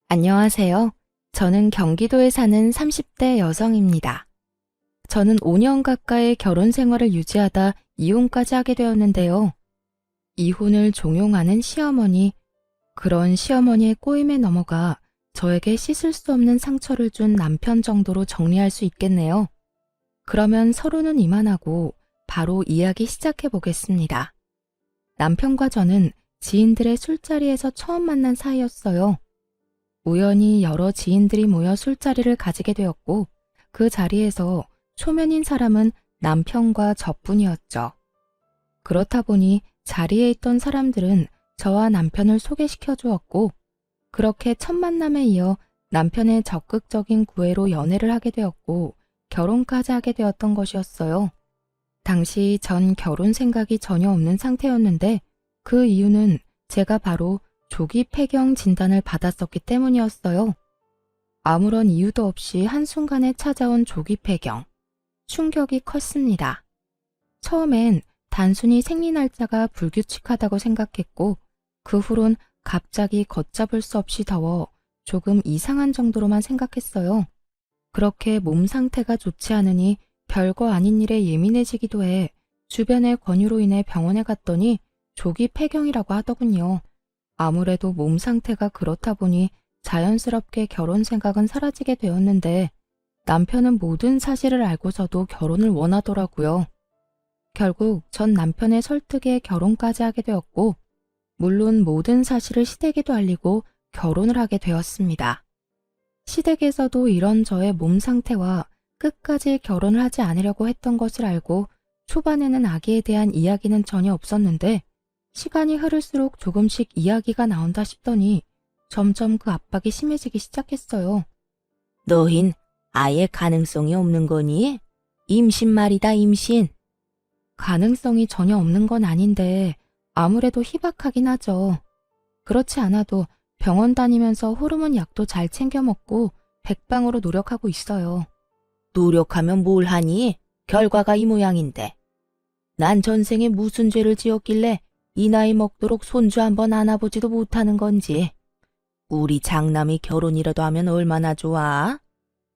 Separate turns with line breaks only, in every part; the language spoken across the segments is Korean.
안녕하세요. 저는 경기도에 사는 30대 여성입니다. 저는 5년 가까이 결혼 생활을 유지하다 이혼까지 하게 되었는데요. 이혼을 종용하는 시어머니, 그런 시어머니의 꼬임에 넘어가 저에게 씻을 수 없는 상처를 준 남편 정도로 정리할 수 있겠네요. 그러면 서로는 이만하고 바로 이야기 시작해 보겠습니다. 남편과 저는 지인들의 술자리에서 처음 만난 사이였어요. 우연히 여러 지인들이 모여 술자리를 가지게 되었고 그 자리에서 초면인 사람은 남편과 저뿐이었죠. 그렇다 보니 자리에 있던 사람들은 저와 남편을 소개시켜 주었고 그렇게 첫 만남에 이어 남편의 적극적인 구애로 연애를 하게 되었고 결혼까지 하게 되었던 것이었어요. 당시 전 결혼 생각이 전혀 없는 상태였는데 그 이유는 제가 바로 조기 폐경 진단을 받았었기 때문이었어요. 아무런 이유도 없이 한순간에 찾아온 조기 폐경. 충격이 컸습니다. 처음엔 단순히 생리 날짜가 불규칙하다고 생각했고 그 후론 갑자기 걷잡을 수 없이 더워 조금 이상한 정도로만 생각했어요. 그렇게 몸 상태가 좋지 않으니 별거 아닌 일에 예민해지기도 해 주변의 권유로 인해 병원에 갔더니 조기 폐경이라고 하더군요. 아무래도 몸 상태가 그렇다 보니 자연스럽게 결혼 생각은 사라지게 되었는데 남편은 모든 사실을 알고서도 결혼을 원하더라고요. 결국 전 남편의 설득에 결혼까지 하게 되었고 물론 모든 사실을 시댁에도 알리고 결혼을 하게 되었습니다. 시댁에서도 이런 저의 몸 상태와 끝까지 결혼을 하지 않으려고 했던 것을 알고 초반에는 아기에 대한 이야기는 전혀 없었는데 시간이 흐를수록 조금씩 이야기가 나온다 싶더니 점점 그 압박이 심해지기 시작했어요.
너흰 아예 가능성이 없는 거니? 임신 말이다, 임신.
가능성이 전혀 없는 건 아닌데 아무래도 희박하긴 하죠. 그렇지 않아도 병원 다니면서 호르몬 약도 잘 챙겨 먹고 백방으로 노력하고 있어요.
노력하면 뭘 하니? 결과가 이 모양인데. 난 전생에 무슨 죄를 지었길래 이 나이 먹도록 손주 한번 안아보지도 못하는 건지. 우리 장남이 결혼이라도 하면 얼마나 좋아?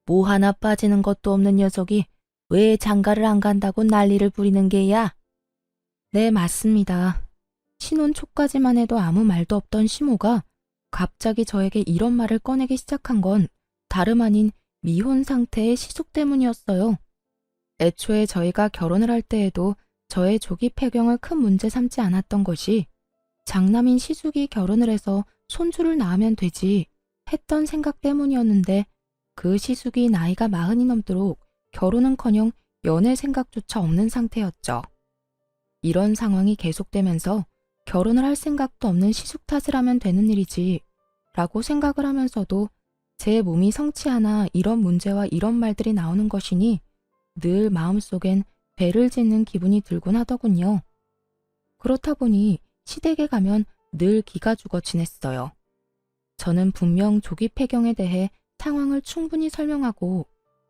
뭐 하나 빠지는 것도 없는 녀석이 왜 장가를 안 간다고 난리를 부리는 게야?
네, 맞습니다. 신혼 초까지만 해도 아무 말도 없던 시모가 갑자기 저에게 이런 말을 꺼내기 시작한 건 다름 아닌 미혼 상태의 시숙 때문이었어요. 애초에 저희가 결혼을 할 때에도 저의 조기 폐경을 큰 문제 삼지 않았던 것이 장남인 시숙이 결혼을 해서 손주를 낳으면 되지 했던 생각 때문이었는데 그 시숙이 나이가 40이 넘도록 결혼은커녕 연애 생각조차 없는 상태였죠. 이런 상황이 계속되면서 결혼을 할 생각도 없는 시숙 탓을 하면 되는 일이지 라고 생각을 하면서도 제 몸이 성취하나 이런 문제와 이런 말들이 나오는 것이니 늘 마음속엔 배를 짓는 기분이 들곤 하더군요. 그렇다 보니 시댁에 가면 늘 기가 죽어 지냈어요. 저는 분명 조기 폐경에 대해 상황을 충분히 설명하고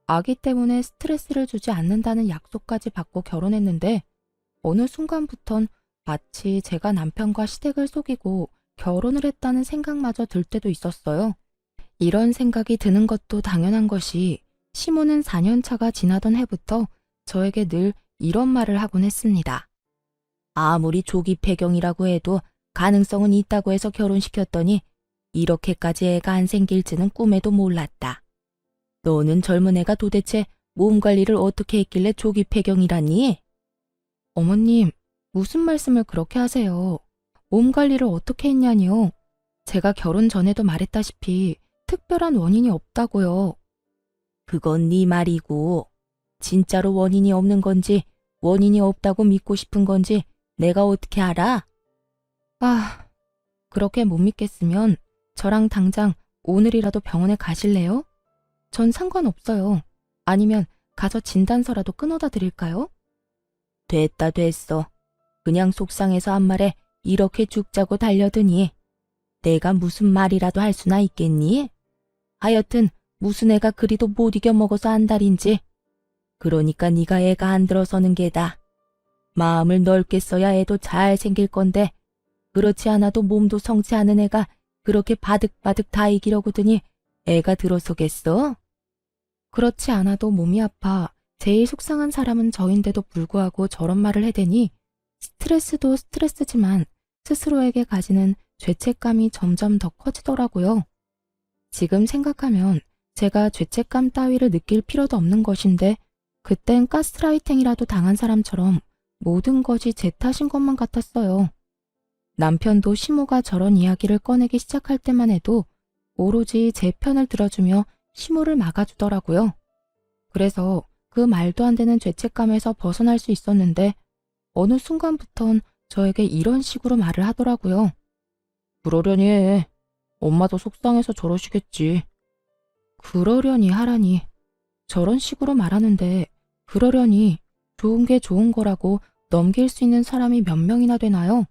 아기 때문에 스트레스를 주지 않는다는 약속까지 받고 결혼했는데 어느 순간부턴 마치 제가 남편과 시댁을 속이고 결혼을 했다는 생각마저 들 때도 있었어요. 이런 생각이 드는 것도 당연한 것이 시모는 4년 차가 지나던 해부터 저에게 늘 이런 말을 하곤 했습니다.
아무리 조기 폐경이라고 해도 가능성은 있다고 해서 결혼시켰더니 이렇게까지 애가 안 생길지는 꿈에도 몰랐다. 너는 젊은 애가 도대체 몸 관리를 어떻게 했길래 조기 폐경이라니?
어머님, 무슨 말씀을 그렇게 하세요? 몸 관리를 어떻게 했냐니요? 제가 결혼 전에도 말했다시피 특별한 원인이 없다고요.
그건 네 말이고 진짜로 원인이 없는 건지 원인이 없다고 믿고 싶은 건지 내가 어떻게 알아?
아, 그렇게 못 믿겠으면 저랑 당장 오늘이라도 병원에 가실래요? 전 상관없어요. 아니면 가서 진단서라도 끊어다 드릴까요?
됐다 됐어. 그냥 속상해서 한 말에 이렇게 죽자고 달려드니 내가 무슨 말이라도 할 수나 있겠니? 하여튼 무슨 애가 그리도 못 이겨 먹어서 안달인지. 그러니까 네가 애가 안 들어서는 게다. 마음을 넓게 써야 애도 잘 생길 건데 그렇지 않아도 몸도 성치 않은 애가 그렇게 바득바득 다 이기려고더니 애가 들어서겠어?
그렇지 않아도 몸이 아파 제일 속상한 사람은 저인데도 불구하고 저런 말을 해대니 스트레스도 스트레스지만 스스로에게 가지는 죄책감이 점점 더 커지더라고요. 지금 생각하면 제가 죄책감 따위를 느낄 필요도 없는 것인데 그땐 가스라이팅이라도 당한 사람처럼 모든 것이 제 탓인 것만 같았어요. 남편도 시모가 저런 이야기를 꺼내기 시작할 때만 해도 오로지 제 편을 들어주며 시모를 막아주더라고요. 그래서 그 말도 안 되는 죄책감에서 벗어날 수 있었는데 어느 순간부턴 저에게 이런 식으로 말을 하더라고요.
그러려니 해. 엄마도 속상해서 저러시겠지.
그러려니 하라니. 저런 식으로 말하는데 그러려니 좋은 게 좋은 거라고 넘길 수 있는 사람이 몇 명이나 되나요?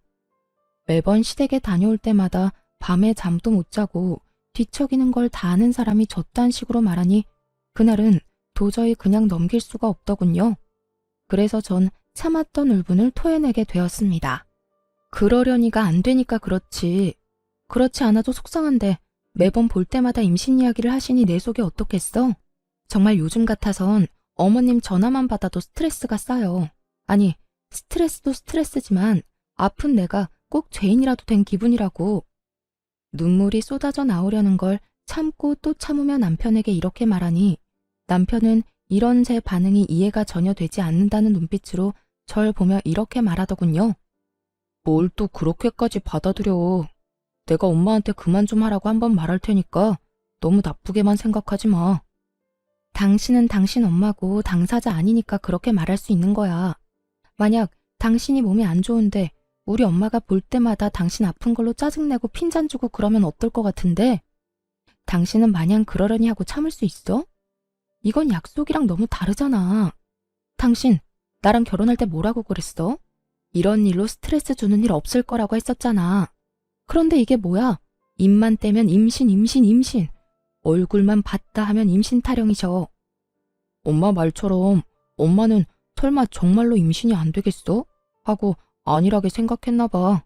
매번 시댁에 다녀올 때마다 밤에 잠도 못 자고 뒤척이는 걸 다 아는 사람이 저딴 식으로 말하니 그날은 도저히 그냥 넘길 수가 없더군요. 그래서 전 참았던 울분을 토해내게 되었습니다. 그러려니가 안 되니까 그렇지. 그렇지 않아도 속상한데 매번 볼 때마다 임신 이야기를 하시니 내 속이 어떻겠어? 정말 요즘 같아선 어머님 전화만 받아도 스트레스가 쌓여. 아니, 스트레스도 스트레스지만 아픈 내가 꼭 죄인이라도 된 기분이라고. 눈물이 쏟아져 나오려는 걸 참고 또 참으며 남편에게 이렇게 말하니 남편은 이런 제 반응이 이해가 전혀 되지 않는다는 눈빛으로 절 보며 이렇게 말하더군요.
뭘 또 그렇게까지 받아들여. 내가 엄마한테 그만 좀 하라고 한번 말할 테니까 너무 나쁘게만 생각하지 마.
당신은 당신 엄마고 당사자 아니니까 그렇게 말할 수 있는 거야. 만약 당신이 몸이 안 좋은데 우리 엄마가 볼 때마다 당신 아픈 걸로 짜증내고 핀잔 주고 그러면 어떨 것 같은데? 당신은 마냥 그러려니 하고 참을 수 있어? 이건 약속이랑 너무 다르잖아. 당신, 나랑 결혼할 때 뭐라고 그랬어? 이런 일로 스트레스 주는 일 없을 거라고 했었잖아. 그런데 이게 뭐야? 입만 떼면 임신, 임신, 임신. 얼굴만 봤다 하면 임신 타령이셔.
엄마 말처럼 엄마는 설마 정말로 임신이 안 되겠어? 하고 안일하게 생각했나 봐.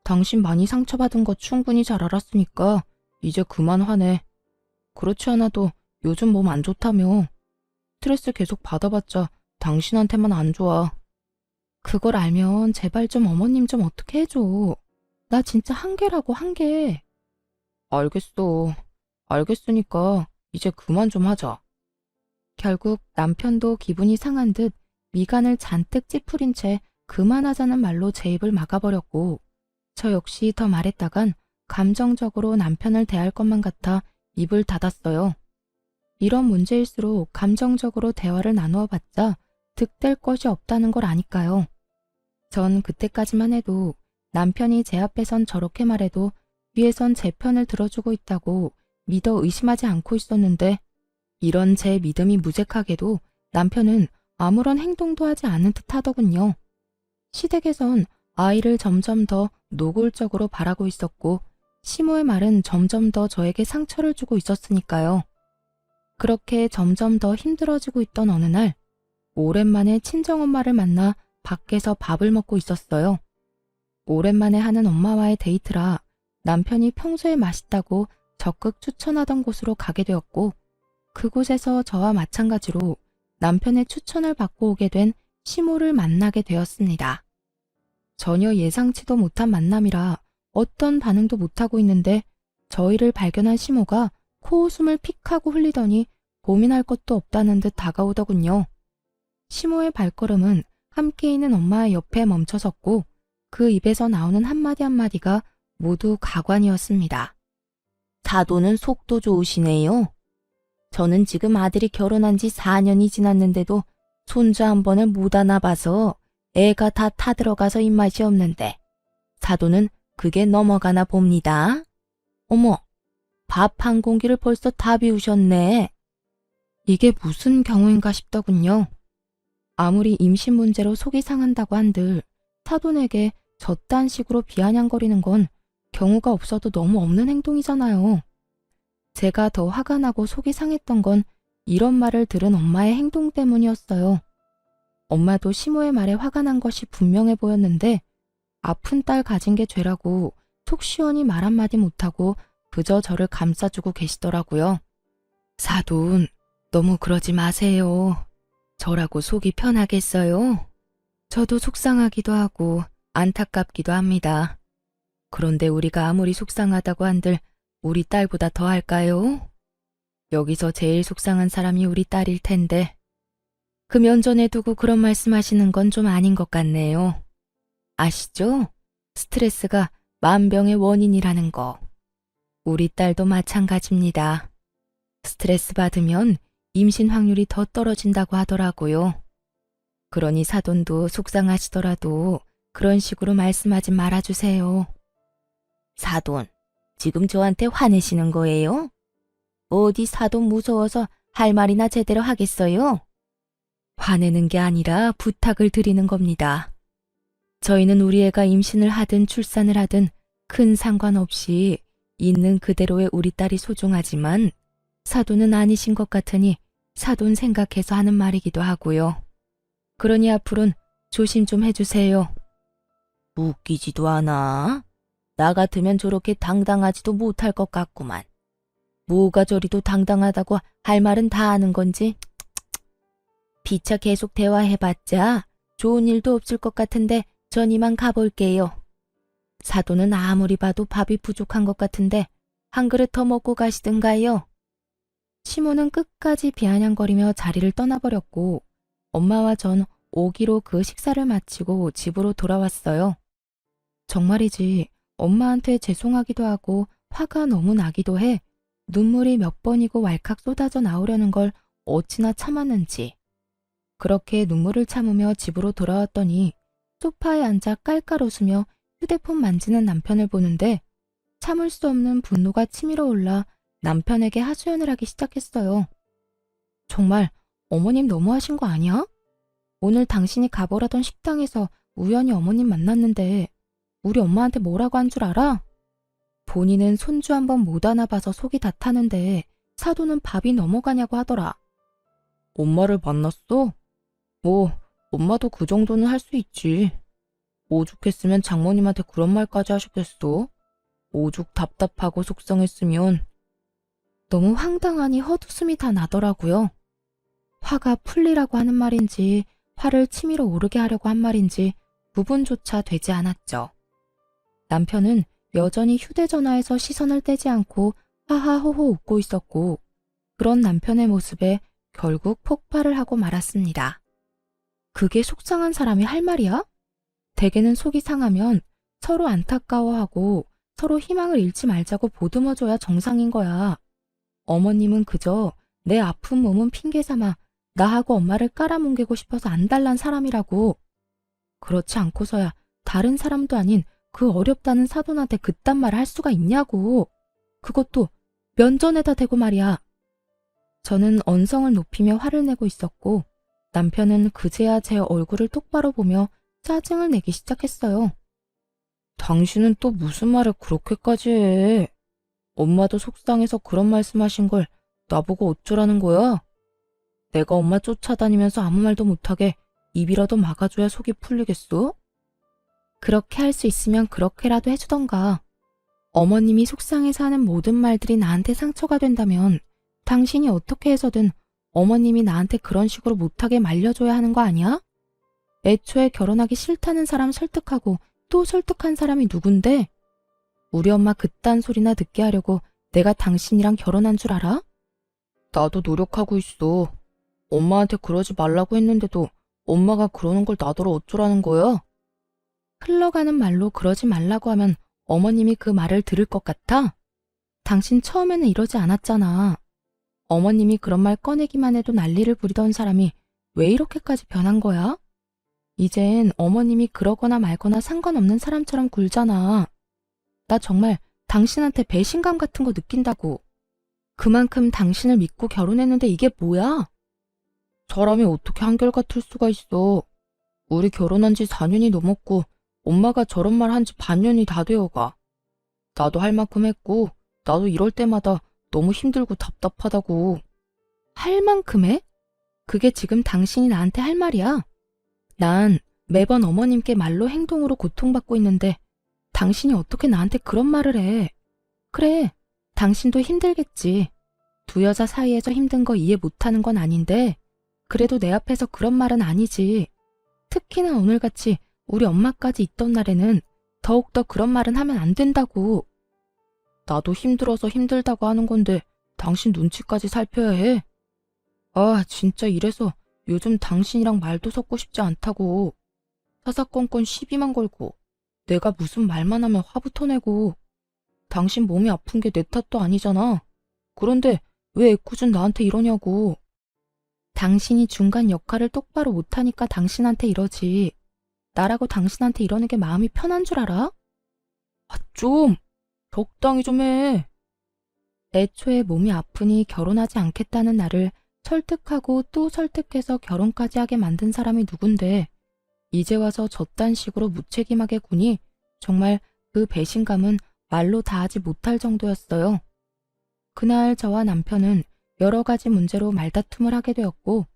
당신 많이 상처받은 거 충분히 잘 알았으니까 이제 그만 화내. 그렇지 않아도 요즘 몸 안 좋다며. 스트레스 계속 받아봤자 당신한테만 안 좋아.
그걸 알면 제발 좀 어머님 좀 어떻게 해줘. 나 진짜 한계라고 한계.
알겠어. 알겠으니까 이제 그만 좀 하자.
결국 남편도 기분이 상한 듯 미간을 잔뜩 찌푸린 채 그만하자는 말로 제 입을 막아버렸고 저 역시 더 말했다간 감정적으로 남편을 대할 것만 같아 입을 닫았어요. 이런 문제일수록 감정적으로 대화를 나누어 봤자 득될 것이 없다는 걸 아니까요. 전 그때까지만 해도 남편이 제 앞에선 저렇게 말해도 뒤에선 제 편을 들어주고 있다고 믿어 의심하지 않고 있었는데 이런 제 믿음이 무색하게도 남편은 아무런 행동도 하지 않은 듯 하더군요. 시댁에선 아이를 점점 더 노골적으로 바라고 있었고 시모의 말은 점점 더 저에게 상처를 주고 있었으니까요. 그렇게 점점 더 힘들어지고 있던 어느 날 오랜만에 친정엄마를 만나 밖에서 밥을 먹고 있었어요. 오랜만에 하는 엄마와의 데이트라 남편이 평소에 맛있다고 적극 추천하던 곳으로 가게 되었고 그곳에서 저와 마찬가지로 남편의 추천을 받고 오게 된 시모를 만나게 되었습니다. 전혀 예상치도 못한 만남이라 어떤 반응도 못하고 있는데 저희를 발견한 시모가 코웃음을 픽 하고 흘리더니 고민할 것도 없다는 듯 다가오더군요. 시모의 발걸음은 함께 있는 엄마의 옆에 멈춰섰고 그 입에서 나오는 한마디 한마디가 모두 가관이었습니다.
사도는 속도 좋으시네요. 저는 지금 아들이 결혼한 지 4년이 지났는데도 손주 한 번을 못 안아봐서 애가 다 타들어가서 입맛이 없는데 사도는 그게 넘어가나 봅니다. 어머, 밥 한 공기를 벌써 다 비우셨네.
이게 무슨 경우인가 싶더군요. 아무리 임신 문제로 속이 상한다고 한들 사돈에게 저딴 식으로 비아냥거리는 건 경우가 없어도 너무 없는 행동이잖아요. 제가 더 화가 나고 속이 상했던 건 이런 말을 들은 엄마의 행동 때문이었어요. 엄마도 시모의 말에 화가 난 것이 분명해 보였는데 아픈 딸 가진 게 죄라고 속 시원히 말 한마디 못하고 그저 저를 감싸주고 계시더라고요. 사돈, 너무 그러지 마세요. 저라고 속이 편하겠어요? 저도 속상하기도 하고 안타깝기도 합니다. 그런데 우리가 아무리 속상하다고 한들 우리 딸보다 더 할까요? 여기서 제일 속상한 사람이 우리 딸일 텐데. 그 면전에 두고 그런 말씀하시는 건 좀 아닌 것 같네요. 아시죠? 스트레스가 만병의 원인이라는 거. 우리 딸도 마찬가지입니다. 스트레스 받으면 임신 확률이 더 떨어진다고 하더라고요. 그러니 사돈도 속상하시더라도 그런 식으로 말씀하지 말아주세요.
사돈, 지금 저한테 화내시는 거예요? 어디 사돈 무서워서 할 말이나 제대로 하겠어요?
화내는 게 아니라 부탁을 드리는 겁니다. 저희는 우리 애가 임신을 하든 출산을 하든 큰 상관없이 있는 그대로의 우리 딸이 소중하지만 사돈은 아니신 것 같으니 사돈 생각해서 하는 말이기도 하고요. 그러니 앞으로는 조심 좀 해주세요.
웃기지도 않아. 나 같으면 저렇게 당당하지도 못할 것 같구만. 뭐가 저리도 당당하다고 할 말은 다 아는 건지. 피차 계속 대화해봤자 좋은 일도 없을 것 같은데 전 이만 가볼게요. 사돈은 아무리 봐도 밥이 부족한 것 같은데 한 그릇 더 먹고 가시든가요.
시모는 끝까지 비아냥거리며 자리를 떠나버렸고 엄마와 전 오기로 그 식사를 마치고 집으로 돌아왔어요. 정말이지 엄마한테 죄송하기도 하고 화가 너무 나기도 해 눈물이 몇 번이고 왈칵 쏟아져 나오려는 걸 어찌나 참았는지. 그렇게 눈물을 참으며 집으로 돌아왔더니 소파에 앉아 깔깔 웃으며 휴대폰 만지는 남편을 보는데 참을 수 없는 분노가 치밀어 올라 남편에게 하소연을 하기 시작했어요. 정말 어머님 너무하신 거 아니야? 오늘 당신이 가보라던 식당에서 우연히 어머님 만났는데 우리 엄마한테 뭐라고 한 줄 알아? 본인은 손주 한 번 못 안아봐서 속이 다 타는데 사돈은 밥이 넘어가냐고 하더라. 엄마를 만났어? 뭐 엄마도 그 정도는 할 수 있지. 오죽했으면 장모님한테 그런 말까지 하셨겠어? 오죽 답답하고 속상했으면. 너무 황당하니 헛웃음이 다 나더라고요. 화가 풀리라고 하는 말인지 화를 치밀어 오르게 하려고 한 말인지 구분조차 되지 않았죠. 남편은 여전히 휴대전화에서 시선을 떼지 않고 하하호호 웃고 있었고 그런 남편의 모습에 결국 폭발을 하고 말았습니다. 그게 속상한 사람이 할 말이야? 대개는 속이 상하면 서로 안타까워하고 서로 희망을 잃지 말자고 보듬어줘야 정상인 거야. 어머님은 그저 내 아픈 몸은 핑계 삼아 나하고 엄마를 깔아뭉개고 싶어서 안달난 사람이라고. 그렇지 않고서야 다른 사람도 아닌 그 어렵다는 사돈한테 그딴 말을 할 수가 있냐고. 그것도 면전에다 대고 말이야. 저는 언성을 높이며 화를 내고 있었고 남편은 그제야 제 얼굴을 똑바로 보며 짜증을 내기 시작했어요. 당신은 또 무슨 말을 그렇게까지 해? 엄마도 속상해서 그런 말씀하신 걸 나보고 어쩌라는 거야? 내가 엄마 쫓아다니면서 아무 말도 못하게 입이라도 막아줘야 속이 풀리겠어? 그렇게 할 수 있으면 그렇게라도 해주던가. 어머님이 속상해서 하는 모든 말들이 나한테 상처가 된다면 당신이 어떻게 해서든 어머님이 나한테 그런 식으로 못하게 말려줘야 하는 거 아니야? 애초에 결혼하기 싫다는 사람 설득하고 또 설득한 사람이 누군데? 우리 엄마 그딴 소리나 듣게 하려고 내가 당신이랑 결혼한 줄 알아? 나도 노력하고 있어. 엄마한테 그러지 말라고 했는데도 엄마가 그러는 걸 나더러 어쩌라는 거야? 흘러가는 말로 그러지 말라고 하면 어머님이 그 말을 들을 것 같아? 당신 처음에는 이러지 않았잖아. 어머님이 그런 말 꺼내기만 해도 난리를 부리던 사람이 왜 이렇게까지 변한 거야? 이젠 어머님이 그러거나 말거나 상관없는 사람처럼 굴잖아. 나 정말 당신한테 배신감 같은 거 느낀다고. 그만큼 당신을 믿고 결혼했는데 이게 뭐야? 사람이 어떻게 한결같을 수가 있어. 우리 결혼한 지 4년이 넘었고 엄마가 저런 말 한 지 반년이 다 되어가. 나도 할 만큼 했고 나도 이럴 때마다 너무 힘들고 답답하다고. 할 만큼 해? 그게 지금 당신이 나한테 할 말이야? 난 매번 어머님께 말로 행동으로 고통받고 있는데 당신이 어떻게 나한테 그런 말을 해? 그래, 당신도 힘들겠지. 두 여자 사이에서 힘든 거 이해 못하는 건 아닌데 그래도 내 앞에서 그런 말은 아니지. 특히나 오늘같이 우리 엄마까지 있던 날에는 더욱더 그런 말은 하면 안 된다고. 나도 힘들어서 힘들다고 하는 건데 당신 눈치까지 살펴야 해. 아, 진짜 이래서 요즘 당신이랑 말도 섞고 싶지 않다고. 사사건건 시비만 걸고 내가 무슨 말만 하면 화부터 내고. 당신 몸이 아픈 게 내 탓도 아니잖아. 그런데 왜 애꿎은 나한테 이러냐고. 당신이 중간 역할을 똑바로 못하니까 당신한테 이러지. 나라고 당신한테 이러는 게 마음이 편한 줄 알아? 아, 좀 적당히 좀 해. 애초에 몸이 아프니 결혼하지 않겠다는 나를 설득하고 또 설득해서 결혼까지 하게 만든 사람이 누군데 이제 와서 저딴 식으로 무책임하게 구니 정말 그 배신감은 말로 다하지 못할 정도였어요. 그날 저와 남편은 여러 가지 문제로 말다툼을 하게 되었고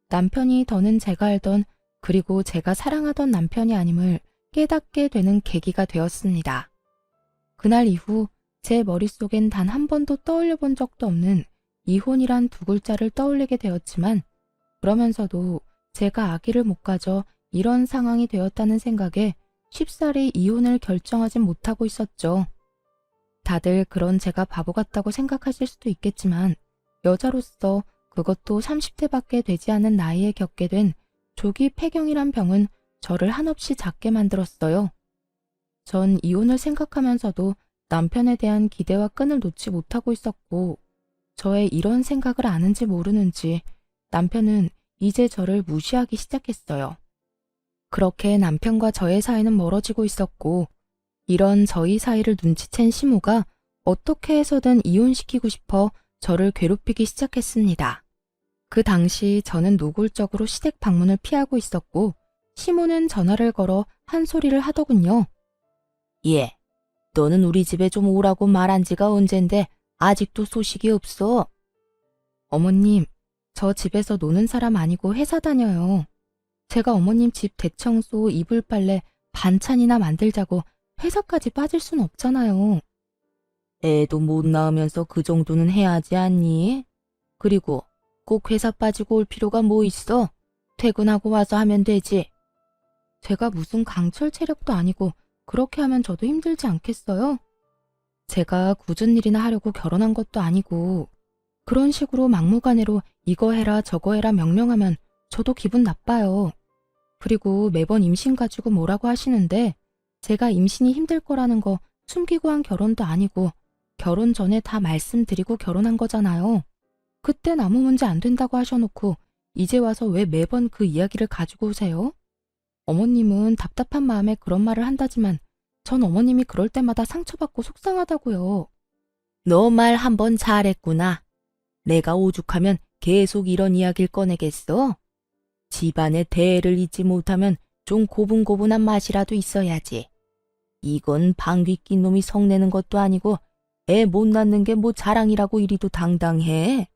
남편이 더는 제가 알던 그리고 제가 사랑하던 남편이 아님을 깨닫게 되는 계기가 되었습니다. 그날 이후 제 머릿속엔 단 한 번도 떠올려 본 적도 없는 이혼이란 두 글자를 떠올리게 되었지만 그러면서도 제가 아기를 못 가져 이런 상황이 되었다는 생각에 쉽사리 이혼을 결정하진 못하고 있었죠. 다들 그런 제가 바보 같다고 생각하실 수도 있겠지만 여자로서 그것도 30대밖에 되지 않은 나이에 겪게 된 조기 폐경이란 병은 저를 한없이 작게 만들었어요. 전 이혼을 생각하면서도 남편에 대한 기대와 끈을 놓지 못하고 있었고 저의 이런 생각을 아는지 모르는지 남편은 이제 저를 무시하기 시작했어요. 그렇게 남편과 저의 사이는 멀어지고 있었고 이런 저희 사이를 눈치챈 시모가 어떻게 해서든 이혼시키고 싶어 저를 괴롭히기 시작했습니다. 그 당시 저는 노골적으로 시댁 방문을 피하고 있었고 시모는 전화를 걸어 한 소리를 하더군요.
얘, 너는 우리 집에 좀 오라고 말한 지가 언젠데 아직도 소식이 없어.
어머님, 저 집에서 노는 사람 아니고 회사 다녀요. 제가 어머님 집 대청소, 이불 빨래, 반찬이나 만들자고 회사까지 빠질 순 없잖아요.
애도 못 낳으면서 그 정도는 해야 하지 않니? 그리고 꼭 회사 빠지고 올 필요가 뭐 있어? 퇴근하고 와서 하면 되지.
제가 무슨 강철 체력도 아니고 그렇게 하면 저도 힘들지 않겠어요? 제가 굳은 일이나 하려고 결혼한 것도 아니고 그런 식으로 막무가내로 이거 해라 저거 해라 명령하면 저도 기분 나빠요. 그리고 매번 임신 가지고 뭐라고 하시는데 제가 임신이 힘들 거라는 거 숨기고 한 결혼도 아니고 결혼 전에 다 말씀드리고 결혼한 거잖아요. 그땐 아무 문제 안 된다고 하셔놓고 이제 와서 왜 매번 그 이야기를 가지고 오세요? 어머님은 답답한 마음에 그런 말을 한다지만 전 어머님이 그럴 때마다 상처받고 속상하다고요.
너 말 한 번 잘했구나. 내가 오죽하면 계속 이런 이야기를 꺼내겠어? 집안의 대애를 잊지 못하면 좀 고분고분한 맛이라도 있어야지. 이건 방귀 낀 놈이 성내는 것도 아니고 애 못 낳는 게 뭐 자랑이라고 이리도 당당해.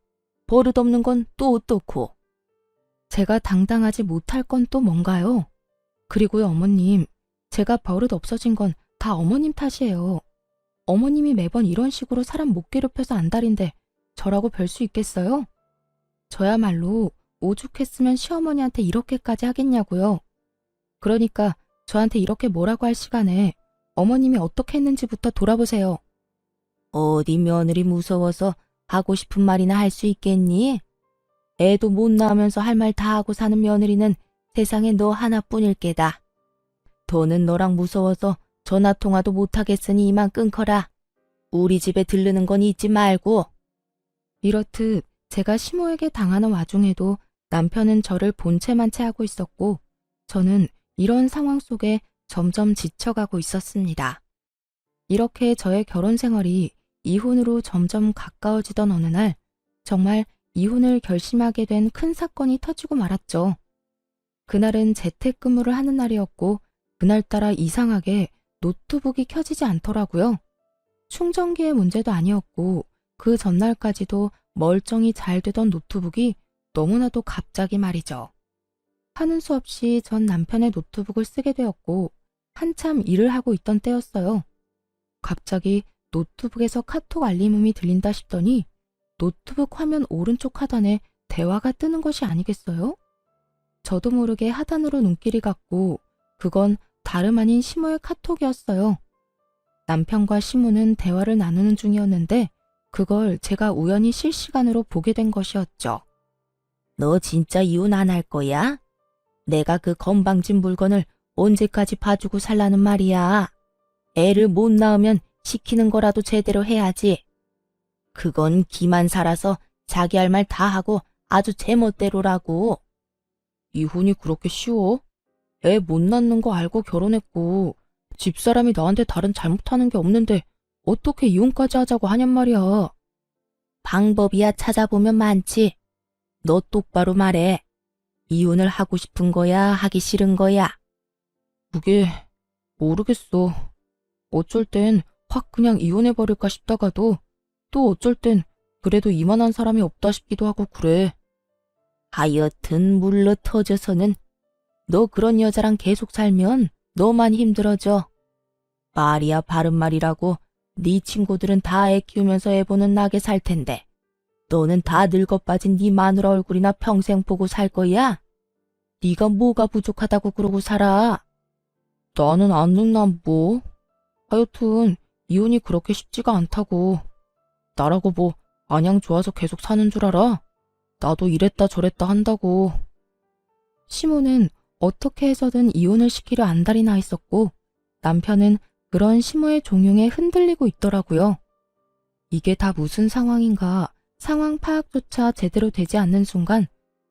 버릇없는 건 또 어떻고.
제가 당당하지 못할 건 또 뭔가요? 그리고요 어머님, 제가 버릇 없어진 건 다 어머님 탓이에요. 어머님이 매번 이런 식으로 사람 못 괴롭혀서 안달인데 저라고 별 수 있겠어요? 저야말로 오죽했으면 시어머니한테 이렇게까지 하겠냐고요. 그러니까 저한테 이렇게 뭐라고 할 시간에 어머님이 어떻게 했는지부터 돌아보세요.
어디 며느리 무서워서 하고 싶은 말이나 할 수 있겠니? 애도 못 낳으면서 할 말 다 하고 사는 며느리는 세상에 너 하나뿐일 게다. 더는 너랑 무서워서 전화통화도 못하겠으니 이만 끊거라. 우리 집에 들르는 건 잊지 말고.
이렇듯 제가 시모에게 당하는 와중에도 남편은 저를 본체만 채 하고 있었고 저는 이런 상황 속에 점점 지쳐가고 있었습니다. 이렇게 저의 결혼 생활이 이혼으로 점점 가까워지던 어느 날 정말 이혼을 결심하게 된 큰 사건이 터지고 말았죠. 그날은 재택근무를 하는 날이었고 그날따라 이상하게 노트북이 켜지지 않더라고요. 충전기의 문제도 아니었고 그 전날까지도 멀쩡히 잘 되던 노트북이 너무나도 갑자기 말이죠. 하는 수 없이 전 남편의 노트북을 쓰게 되었고 한참 일을 하고 있던 때였어요. 갑자기 노트북에서 카톡 알림음이 들린다 싶더니 노트북 화면 오른쪽 하단에 대화가 뜨는 것이 아니겠어요? 저도 모르게 하단으로 눈길이 갔고 그건 다름 아닌 시모의 카톡이었어요. 남편과 시모는 대화를 나누는 중이었는데 그걸 제가 우연히 실시간으로 보게 된 것이었죠.
너 진짜 이혼 안 할 거야? 내가 그 건방진 물건을 언제까지 봐주고 살라는 말이야. 애를 못 낳으면 시키는 거라도 제대로 해야지. 그건 기만 살아서 자기 할 말 다 하고 아주 제멋대로라고.
이혼이 그렇게 쉬워? 애 못 낳는 거 알고 결혼했고 집사람이 나한테 다른 잘못하는 게 없는데 어떻게 이혼까지 하자고 하냔 말이야.
방법이야 찾아보면 많지. 너 똑바로 말해. 이혼을 하고 싶은 거야, 하기 싫은 거야?
그게 모르겠어. 어쩔 땐 확 그냥 이혼해버릴까 싶다가도 또 어쩔 땐 그래도 이만한 사람이 없다 싶기도 하고 그래.
하여튼 물러 터져서는 너 그런 여자랑 계속 살면 너만 힘들어져. 말이야 바른 말이라고 네 친구들은 다 애 키우면서 애 보는 나게 살 텐데 너는 다 늙어 빠진 네 마누라 얼굴이나 평생 보고 살 거야? 네가 뭐가 부족하다고 그러고 살아?
나는 안 늙나 뭐. 하여튼 이혼이 그렇게 쉽지가 않다고. 나라고 뭐 마냥 좋아서 계속 사는 줄 알아? 나도 이랬다 저랬다 한다고. 시모는 어떻게 해서든 이혼을 시키려 안달이 나 있었고 남편은 그런 시모의 종용에 흔들리고 있더라고요. 이게 다 무슨 상황인가 상황 파악조차 제대로 되지 않는 순간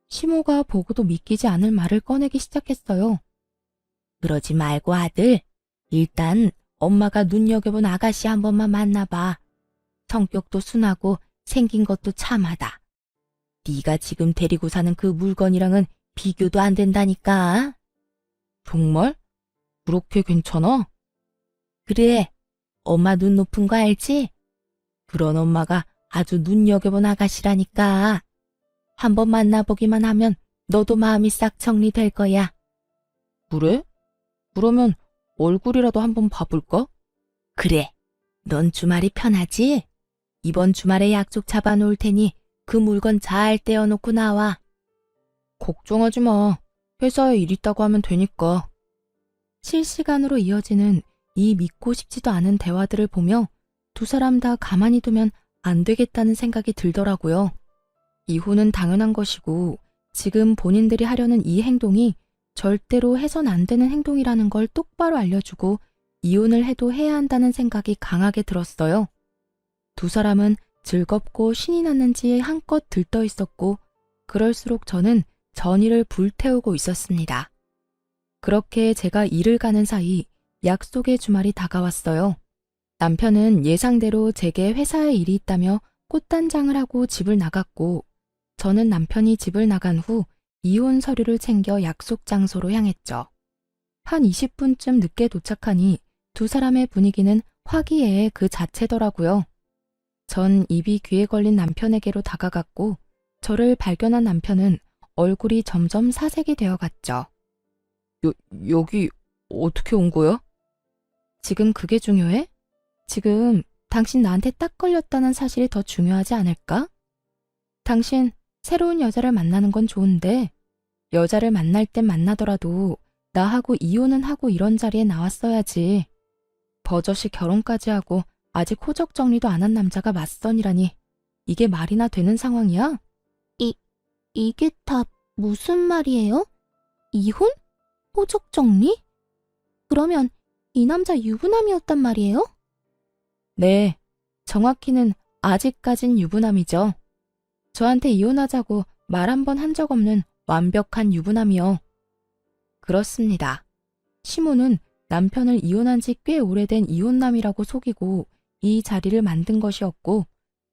시모가 보고도 믿기지 않을 말을 꺼내기 시작했어요.
그러지 말고 아들. 일단 엄마가 눈여겨본 아가씨 한 번만 만나봐. 성격도 순하고 생긴 것도 참하다. 네가 지금 데리고 사는 그 물건이랑은 비교도 안 된다니까.
정말? 그렇게 괜찮아?
그래. 엄마 눈 높은 거 알지? 그런 엄마가 아주 눈여겨본 아가씨라니까. 한번 만나보기만 하면 너도 마음이 싹 정리될 거야.
그래? 그러면 얼굴이라도 한번 봐볼까?
그래. 넌 주말이 편하지? 이번 주말에 약속 잡아놓을 테니 그 물건 잘 떼어놓고 나와.
걱정하지 마. 회사에 일 있다고 하면 되니까. 실시간으로 이어지는 이 믿고 싶지도 않은 대화들을 보며 두 사람 다 가만히 두면 안 되겠다는 생각이 들더라고요. 이혼은 당연한 것이고 지금 본인들이 하려는 이 행동이 절대로 해선 안 되는 행동이라는 걸 똑바로 알려주고 이혼을 해도 해야 한다는 생각이 강하게 들었어요. 두 사람은 즐겁고 신이 났는지 한껏 들떠 있었고 그럴수록 저는 전의를 불태우고 있었습니다. 그렇게 제가 일을 가는 사이 약속의 주말이 다가왔어요. 남편은 예상대로 제게 회사에 일이 있다며 꽃단장을 하고 집을 나갔고 저는 남편이 집을 나간 후 이혼 서류를 챙겨 약속 장소로 향했죠. 한 20분쯤 늦게 도착하니 두 사람의 분위기는 화기애애 그 자체더라고요. 전 입이 귀에 걸린 남편에게로 다가갔고 저를 발견한 남편은 얼굴이 점점 사색이 되어갔죠. 여기 어떻게 온 거야? 지금 그게 중요해? 지금 당신 나한테 딱 걸렸다는 사실이 더 중요하지 않을까? 당신 새로운 여자를 만나는 건 좋은데 여자를 만날 땐 만나더라도 나하고 이혼은 하고 이런 자리에 나왔어야지. 버젓이 결혼까지 하고 아직 호적 정리도 안 한 남자가 맞선이라니 이게 말이나 되는 상황이야?
이게 다 무슨 말이에요? 이혼? 호적 정리? 그러면 이 남자 유부남이었단 말이에요?
네, 정확히는 아직까진 유부남이죠. 저한테 이혼하자고 말 한 번 한 적 없는 완벽한 유부남이요. 그렇습니다. 시모는 남편을 이혼한 지 꽤 오래된 이혼남이라고 속이고 이 자리를 만든 것이었고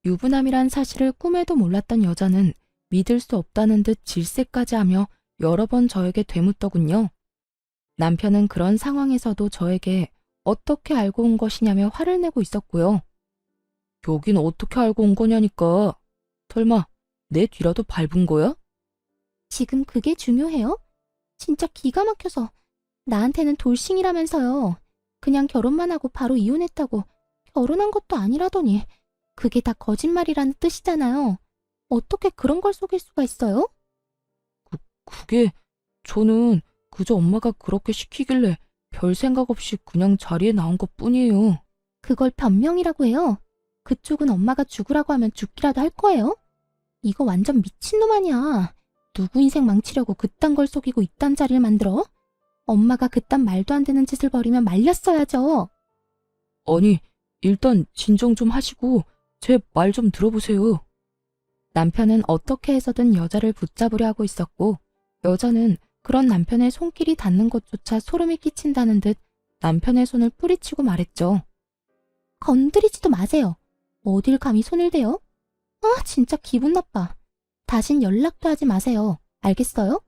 유부남이란 사실을 꿈에도 몰랐던 여자는 믿을 수 없다는 듯 질색까지 하며 여러 번 저에게 되묻더군요. 남편은 그런 상황에서도 저에게 어떻게 알고 온 것이냐며 화를 내고 있었고요. 여긴 어떻게 알고 온 거냐니까. 설마 내 뒤라도 밟은 거야?
지금 그게 중요해요? 진짜 기가 막혀서 나한테는 돌싱이라면서요. 그냥 결혼만 하고 바로 이혼했다고 결혼한 것도 아니라더니 그게 다 거짓말이라는 뜻이잖아요. 어떻게 그런 걸 속일 수가 있어요?
그게 저는 그저 엄마가 그렇게 시키길래 별 생각 없이 그냥 자리에 나온 것뿐이에요.
그걸 변명이라고 해요. 그쪽은 엄마가 죽으라고 하면 죽기라도 할 거예요? 이거 완전 미친놈 아니야. 누구 인생 망치려고 그딴 걸 속이고 이딴 자리를 만들어? 엄마가 그딴 말도 안 되는 짓을 벌이면 말렸어야죠.
아니, 일단 진정 좀 하시고 제 말 좀 들어보세요. 남편은 어떻게 해서든 여자를 붙잡으려 하고 있었고 여자는 그런 남편의 손길이 닿는 것조차 소름이 끼친다는 듯 남편의 손을 뿌리치고 말했죠.
건드리지도 마세요. 어딜 감히 손을 대요? 아, 진짜 기분 나빠. 다신 연락도 하지 마세요. 알겠어요?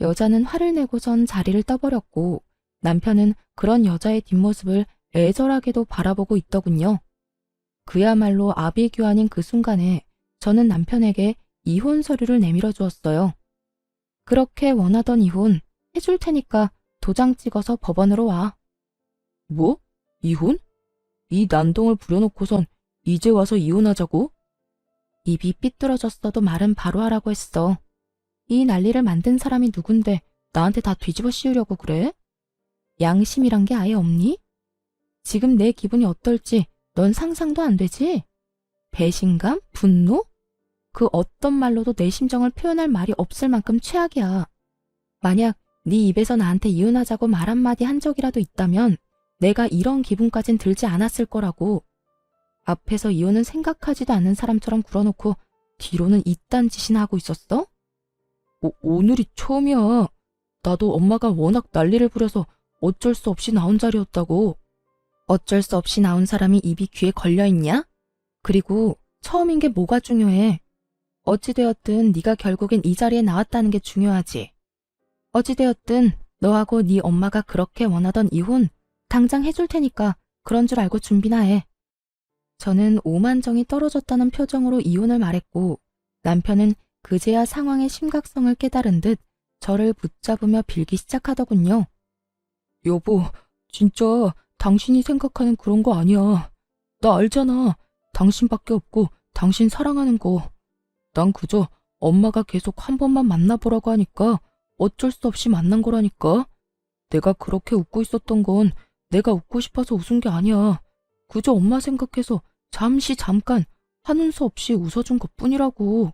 여자는 화를 내고선 자리를 떠버렸고 남편은 그런 여자의 뒷모습을 애절하게도 바라보고 있더군요. 그야말로 아비규환인 그 순간에 저는 남편에게 이혼 서류를 내밀어 주었어요. 그렇게 원하던 이혼 해줄 테니까 도장 찍어서 법원으로 와. 뭐? 이혼? 이 난동을 부려놓고선 이제 와서 이혼하자고? 입이 삐뚤어졌어도 말은 바로 하라고 했어. 이 난리를 만든 사람이 누군데 나한테 다 뒤집어 씌우려고 그래? 양심이란 게 아예 없니? 지금 내 기분이 어떨지 넌 상상도 안 되지? 배신감? 분노? 그 어떤 말로도 내 심정을 표현할 말이 없을 만큼 최악이야. 만약 네 입에서 나한테 이혼하자고 말 한마디 한 적이라도 있다면 내가 이런 기분까진 들지 않았을 거라고. 앞에서 이혼은 생각하지도 않는 사람처럼 굴어놓고 뒤로는 이딴 짓이나 하고 있었어? 오늘이 처음이야. 나도 엄마가 워낙 난리를 부려서 어쩔 수 없이 나온 자리였다고. 어쩔 수 없이 나온 사람이 입이 귀에 걸려있냐? 그리고 처음인 게 뭐가 중요해? 어찌되었든 네가 결국엔 이 자리에 나왔다는 게 중요하지. 어찌되었든 너하고 네 엄마가 그렇게 원하던 이혼 당장 해줄 테니까 그런 줄 알고 준비나 해. 저는 오만정이 떨어졌다는 표정으로 이혼을 말했고 남편은 그제야 상황의 심각성을 깨달은 듯 저를 붙잡으며 빌기 시작하더군요. 여보, 진짜 당신이 생각하는 그런 거 아니야. 나 알잖아. 당신밖에 없고 당신 사랑하는 거. 난 그저 엄마가 계속 한 번만 만나보라고 하니까 어쩔 수 없이 만난 거라니까. 내가 그렇게 웃고 있었던 건 내가 웃고 싶어서 웃은 게 아니야. 그저 엄마 생각해서 잠깐 하는 수 없이 웃어준 것뿐이라고.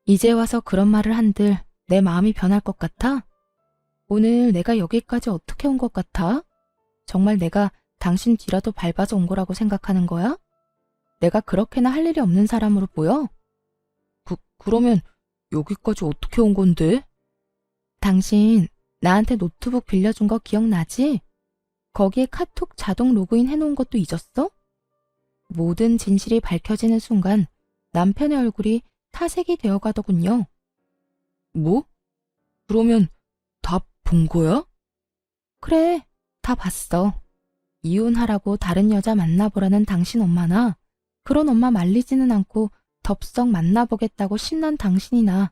이제 와서 그런 말을 한들 내 마음이 변할 것 같아? 오늘 내가 여기까지 어떻게 온 것 같아? 정말 내가 당신 뒤라도 밟아서 온 거라고 생각하는 거야? 내가 그렇게나 할 일이 없는 사람으로 보여? 그러면 여기까지 어떻게 온 건데? 당신 나한테 노트북 빌려준 거 기억나지? 거기에 카톡 자동 로그인 해놓은 것도 잊었어? 모든 진실이 밝혀지는 순간 남편의 얼굴이 타색이 되어가더군요. 뭐? 그러면 다 본 거야? 그래, 다 봤어. 이혼하라고 다른 여자 만나보라는 당신 엄마나 그런 엄마 말리지는 않고 덥석 만나보겠다고 신난 당신이나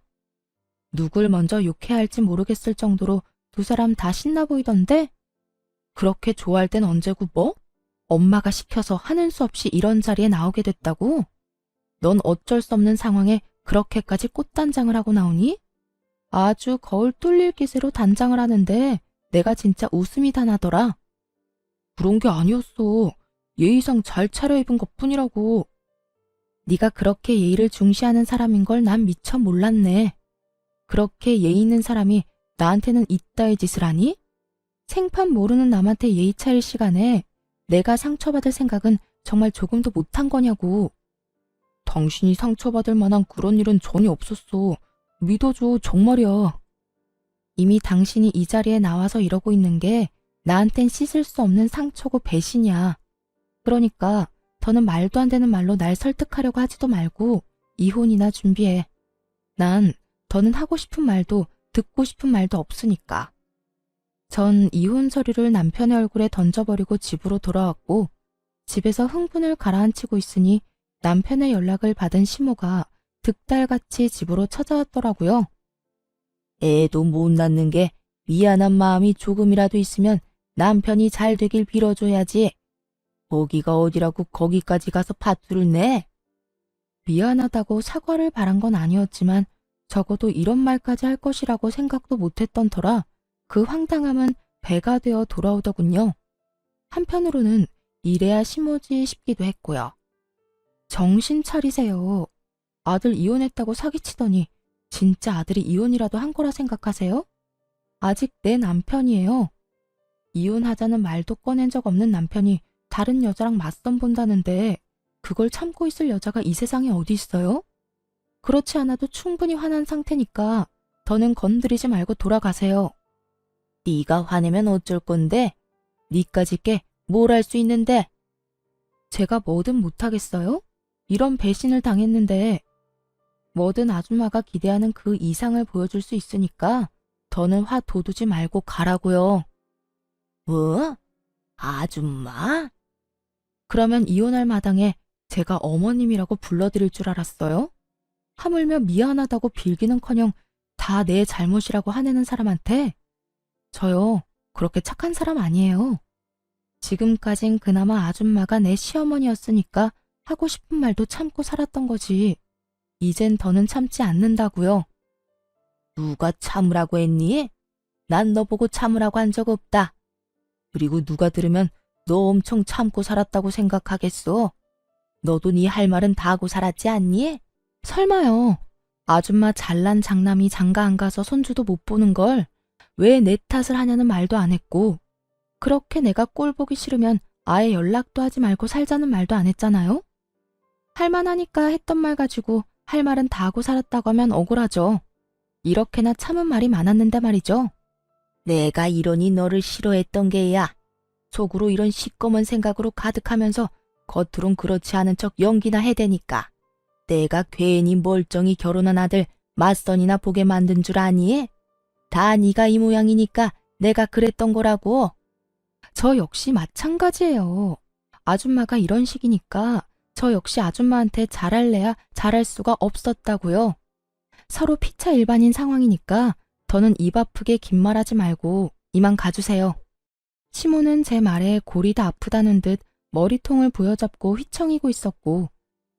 누굴 먼저 욕해야 할지 모르겠을 정도로 두 사람 다 신나 보이던데? 그렇게 좋아할 땐 언제고 뭐? 엄마가 시켜서 하는 수 없이 이런 자리에 나오게 됐다고? 넌 어쩔 수 없는 상황에 그렇게까지 꽃단장을 하고 나오니? 아주 거울 뚫릴 기세로 단장을 하는데 내가 진짜 웃음이 다 나더라. 그런 게 아니었어. 예의상 잘 차려입은 것뿐이라고. 네가 그렇게 예의를 중시하는 사람인 걸 난 미처 몰랐네. 그렇게 예의 있는 사람이 나한테는 이따의 짓을 하니? 생판 모르는 남한테 예의 차릴 시간에 내가 상처받을 생각은 정말 조금도 못한 거냐고. 당신이 상처받을 만한 그런 일은 전혀 없었어. 믿어줘, 정말이야. 이미 당신이 이 자리에 나와서 이러고 있는 게 나한텐 씻을 수 없는 상처고 배신이야. 그러니까 더는 말도 안 되는 말로 날 설득하려고 하지도 말고 이혼이나 준비해. 난 더는 하고 싶은 말도 듣고 싶은 말도 없으니까. 전 이혼 서류를 남편의 얼굴에 던져버리고 집으로 돌아왔고 집에서 흥분을 가라앉히고 있으니 남편의 연락을 받은 시모가 득달같이 집으로 찾아왔더라고요.
애도 못 낳는 게 미안한 마음이 조금이라도 있으면 남편이 잘 되길 빌어줘야지. 거기가 어디라고 거기까지 가서 팥줄을 내?
미안하다고 사과를 바란 건 아니었지만 적어도 이런 말까지 할 것이라고 생각도 못했던 터라 그 황당함은 배가 되어 돌아오더군요. 한편으로는 이래야 심오지 싶기도 했고요. 정신 차리세요. 아들 이혼했다고 사기치더니 진짜 아들이 이혼이라도 한 거라 생각하세요? 아직 내 남편이에요. 이혼하자는 말도 꺼낸 적 없는 남편이 다른 여자랑 맞선 본다는데 그걸 참고 있을 여자가 이 세상에 어디 있어요? 그렇지 않아도 충분히 화난 상태니까 더는 건드리지 말고 돌아가세요.
네가 화내면 어쩔 건데? 네까짓 게 뭘 할 수 있는데?
제가 뭐든 못하겠어요? 이런 배신을 당했는데 뭐든 아줌마가 기대하는 그 이상을 보여줄 수 있으니까 더는 화 돋우지 말고 가라고요.
뭐? 아줌마?
그러면 이혼할 마당에 제가 어머님이라고 불러드릴 줄 알았어요? 하물며 미안하다고 빌기는커녕 다 내 잘못이라고 화내는 사람한테 저요 그렇게 착한 사람 아니에요. 지금까진 그나마 아줌마가 내 시어머니였으니까 하고 싶은 말도 참고 살았던 거지. 이젠 더는 참지 않는다고요.
누가 참으라고 했니? 난 너 보고 참으라고 한 적 없다. 그리고 누가 들으면 너 엄청 참고 살았다고 생각하겠어. 너도 네 할 말은 다 하고 살았지 않니?
설마요. 아줌마 잘난 장남이 장가 안 가서 손주도 못 보는 걸 왜 내 탓을 하냐는 말도 안 했고 그렇게 내가 꼴 보기 싫으면 아예 연락도 하지 말고 살자는 말도 안 했잖아요. 할만하니까 했던 말 가지고 할 말은 다 하고 살았다고 하면 억울하죠. 이렇게나 참은 말이 많았는데 말이죠.
내가 이러니 너를 싫어했던 게야. 속으로 이런 시꺼먼 생각으로 가득하면서 겉으론 그렇지 않은 척 연기나 해대니까. 내가 괜히 멀쩡히 결혼한 아들 맞선이나 보게 만든 줄 아니? 다 네가 이 모양이니까 내가 그랬던 거라고.
저 역시 마찬가지예요. 아줌마가 이런 식이니까 저 역시 아줌마한테 잘할래야 잘할 수가 없었다고요. 서로 피차 일반인 상황이니까 더는 입 아프게 긴 말하지 말고 이만 가주세요. 시모는 제 말에 골이 다 아프다는 듯 머리통을 부여잡고 휘청이고 있었고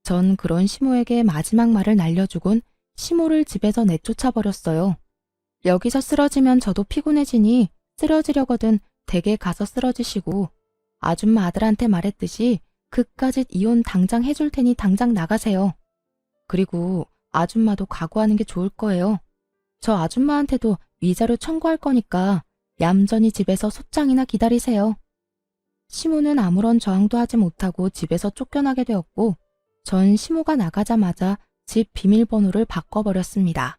전 그런 시모에게 마지막 말을 날려주곤 시모를 집에서 내쫓아버렸어요. 여기서 쓰러지면 저도 피곤해지니 쓰러지려거든 댁에 가서 쓰러지시고 아줌마 아들한테 말했듯이 그까짓 이혼 당장 해줄 테니 당장 나가세요. 그리고 아줌마도 각오하는 게 좋을 거예요. 저 아줌마한테도 위자료 청구할 거니까 얌전히 집에서 소장이나 기다리세요. 시모는 아무런 저항도 하지 못하고 집에서 쫓겨나게 되었고 전 시모가 나가자마자 집 비밀번호를 바꿔버렸습니다.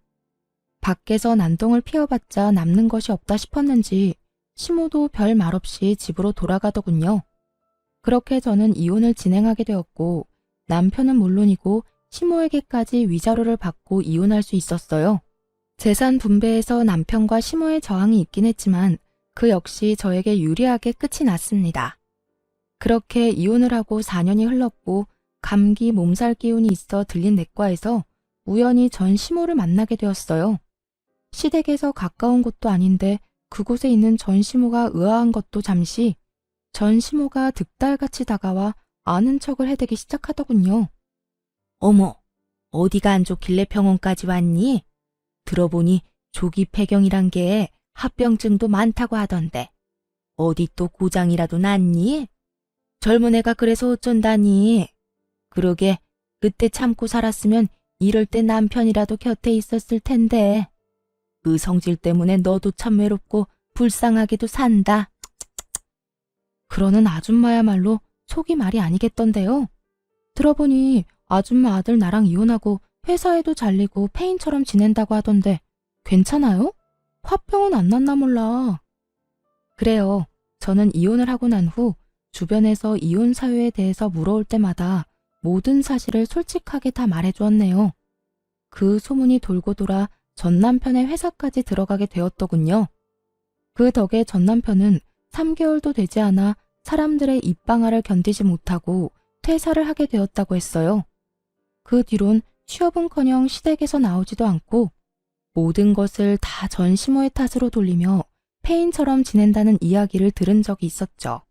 밖에서 난동을 피워봤자 남는 것이 없다 싶었는지 시모도 별 말 없이 집으로 돌아가더군요. 그렇게 저는 이혼을 진행하게 되었고 남편은 물론이고 시모에게까지 위자료를 받고 이혼할 수 있었어요. 재산 분배에서 남편과 시모의 저항이 있긴 했지만 그 역시 저에게 유리하게 끝이 났습니다. 그렇게 이혼을 하고 4년이 흘렀고 감기 몸살 기운이 있어 들린 내과에서 우연히 전 시모를 만나게 되었어요. 시댁에서 가까운 곳도 아닌데 그곳에 있는 전 시모가 의아한 것도 잠시 전 시모가 득달같이 다가와 아는 척을 해대기 시작하더군요.
어머, 어디가 안 좋길래 병원까지 왔니? 들어보니 조기 폐경이란 게 합병증도 많다고 하던데 어디 또 고장이라도 났니? 젊은 애가 그래서 어쩐다니. 그러게 그때 참고 살았으면 이럴 때 남편이라도 곁에 있었을 텐데. 그 성질 때문에 너도 참 외롭고 불쌍하게도 산다.
그러는 아줌마야말로 속이 말이 아니겠던데요. 들어보니 아줌마 아들 나랑 이혼하고 회사에도 잘리고 폐인처럼 지낸다고 하던데 괜찮아요? 화병은 안 났나 몰라. 그래요. 저는 이혼을 하고 난 후 주변에서 이혼 사유에 대해서 물어올 때마다 모든 사실을 솔직하게 다 말해주었네요. 그 소문이 돌고 돌아 전 남편의 회사까지 들어가게 되었더군요. 그 덕에 전 남편은 3개월도 되지 않아 사람들의 입방아를 견디지 못하고 퇴사를 하게 되었다고 했어요. 그 뒤론 취업은커녕 시댁에서 나오지도 않고 모든 것을 다 전 시모의 탓으로 돌리며 폐인처럼 지낸다는 이야기를 들은 적이 있었죠.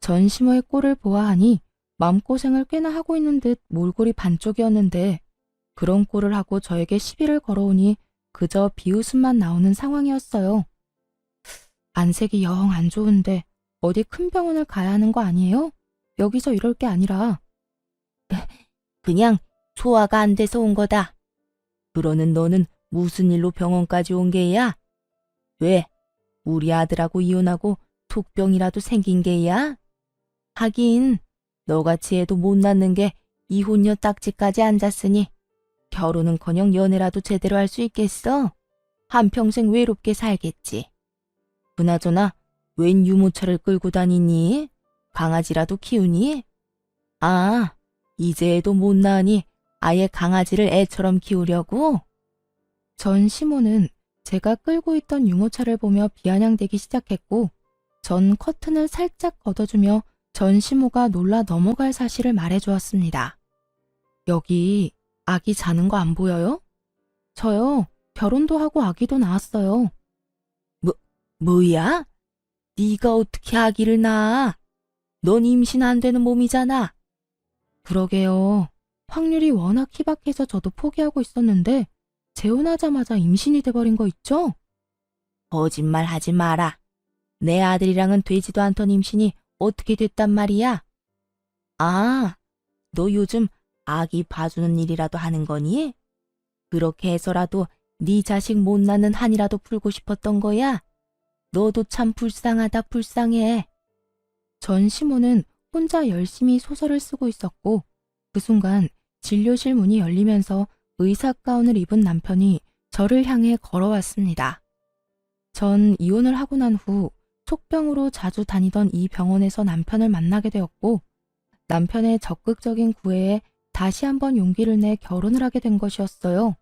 전시모의 꼴을 보아하니 마음고생을 꽤나 하고 있는 듯 몰골이 반쪽이었는데 그런 꼴을 하고 저에게 시비를 걸어오니 그저 비웃음만 나오는 상황이었어요. 안색이 영 안 좋은데 어디 큰 병원을 가야 하는 거 아니에요? 여기서 이럴 게 아니라.
그냥 소화가 안 돼서 온 거다. 그러는 너는 무슨 일로 병원까지 온 게야? 왜? 우리 아들하고 이혼하고 속병이라도 생긴 게야? 하긴 너같이 애도 못 낳는 게 이혼녀 딱지까지 앉았으니 결혼은커녕 연애라도 제대로 할 수 있겠어? 한평생 외롭게 살겠지. 그나저나 웬 유모차를 끌고 다니니? 강아지라도 키우니? 아, 이제 애도 못 낳으니 아예 강아지를 애처럼 키우려고?
전 시모는 제가 끌고 있던 유모차를 보며 비아냥대기 시작했고 전 커튼을 살짝 걷어주며 전 시모가 놀라 넘어갈 사실을 말해주었습니다. 여기 아기 자는 거 안 보여요? 저요. 결혼도 하고 아기도 낳았어요.
뭐야? 네가 어떻게 아기를 낳아? 넌 임신 안 되는 몸이잖아.
그러게요. 확률이 워낙 희박해서 저도 포기하고 있었는데 재혼하자마자 임신이 돼버린 거 있죠?
거짓말 하지 마라. 내 아들이랑은 되지도 않던 임신이 어떻게 됐단 말이야? 아, 너 요즘 아기 봐주는 일이라도 하는 거니? 그렇게 해서라도 네 자식 못 낳는 한이라도 풀고 싶었던 거야? 너도 참 불쌍하다 불쌍해.
전 시모는 혼자 열심히 소설을 쓰고 있었고 그 순간 진료실 문이 열리면서 의사 가운을 입은 남편이 저를 향해 걸어왔습니다. 전 이혼을 하고 난 후 속병으로 자주 다니던 이 병원에서 남편을 만나게 되었고 남편의 적극적인 구애에 다시 한번 용기를 내 결혼을 하게 된 것이었어요.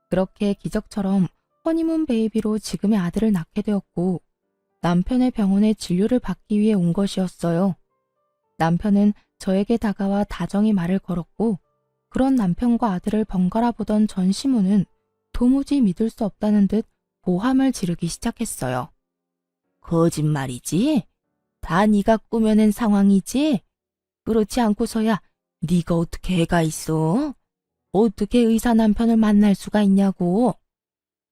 그렇게 기적처럼 허니문 베이비로 지금의 아들을 낳게 되었고 남편의 병원에 진료를 받기 위해 온 것이었어요. 남편은 저에게 다가와 다정히 말을 걸었고 그런 남편과 아들을 번갈아 보던 전 시모는 도무지 믿을 수 없다는 듯 고함을 지르기 시작했어요.
거짓말이지? 다 네가 꾸며낸 상황이지? 그렇지 않고서야 네가 어떻게 애가 있어? 어떻게 의사 남편을 만날 수가 있냐고?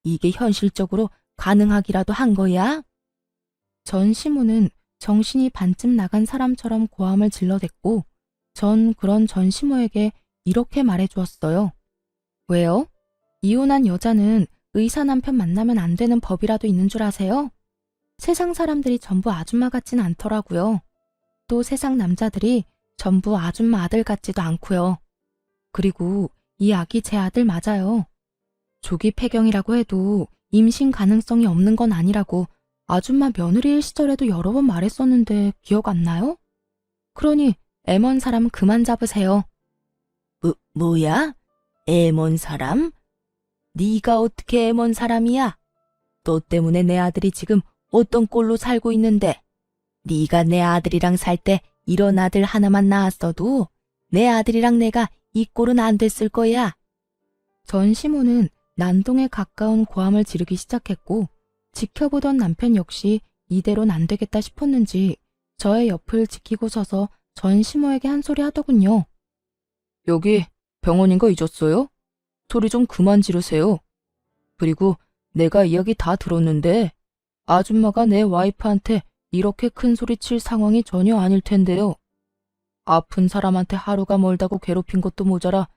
이게 현실적으로 가능하기라도 한 거야?
전 시모는 정신이 반쯤 나간 사람처럼 고함을 질러댔고 전 그런 전 시모에게 이렇게 말해주었어요. 왜요? 이혼한 여자는 의사 남편 만나면 안 되는 법이라도 있는 줄 아세요? 세상 사람들이 전부 아줌마 같진 않더라고요. 또 세상 남자들이 전부 아줌마 아들 같지도 않고요. 그리고 이 아기 제 아들 맞아요. 조기 폐경이라고 해도 임신 가능성이 없는 건 아니라고 아줌마 며느리일 시절에도 여러 번 말했었는데 기억 안 나요? 그러니 애먼 사람 그만 잡으세요.
뭐야? 애먼 사람? 네가 어떻게 애먼 사람이야? 너 때문에 내 아들이 지금 어떤 꼴로 살고 있는데 네가 내 아들이랑 살 때 이런 아들 하나만 낳았어도 내 아들이랑 내가 이 꼴은 안 됐을 거야.
전 시모는 난동에 가까운 고함을 지르기 시작했고 지켜보던 남편 역시 이대로는 안 되겠다 싶었는지 저의 옆을 지키고 서서 전 시모에게 한 소리 하더군요. 여기 병원인 거 잊었어요? 소리 좀 그만 지르세요. 그리고 내가 이야기 다 들었는데 아줌마가 내 와이프한테 이렇게 큰 소리 칠 상황이 전혀 아닐 텐데요. 아픈 사람한테 하루가 멀다고 괴롭힌 것도 모자라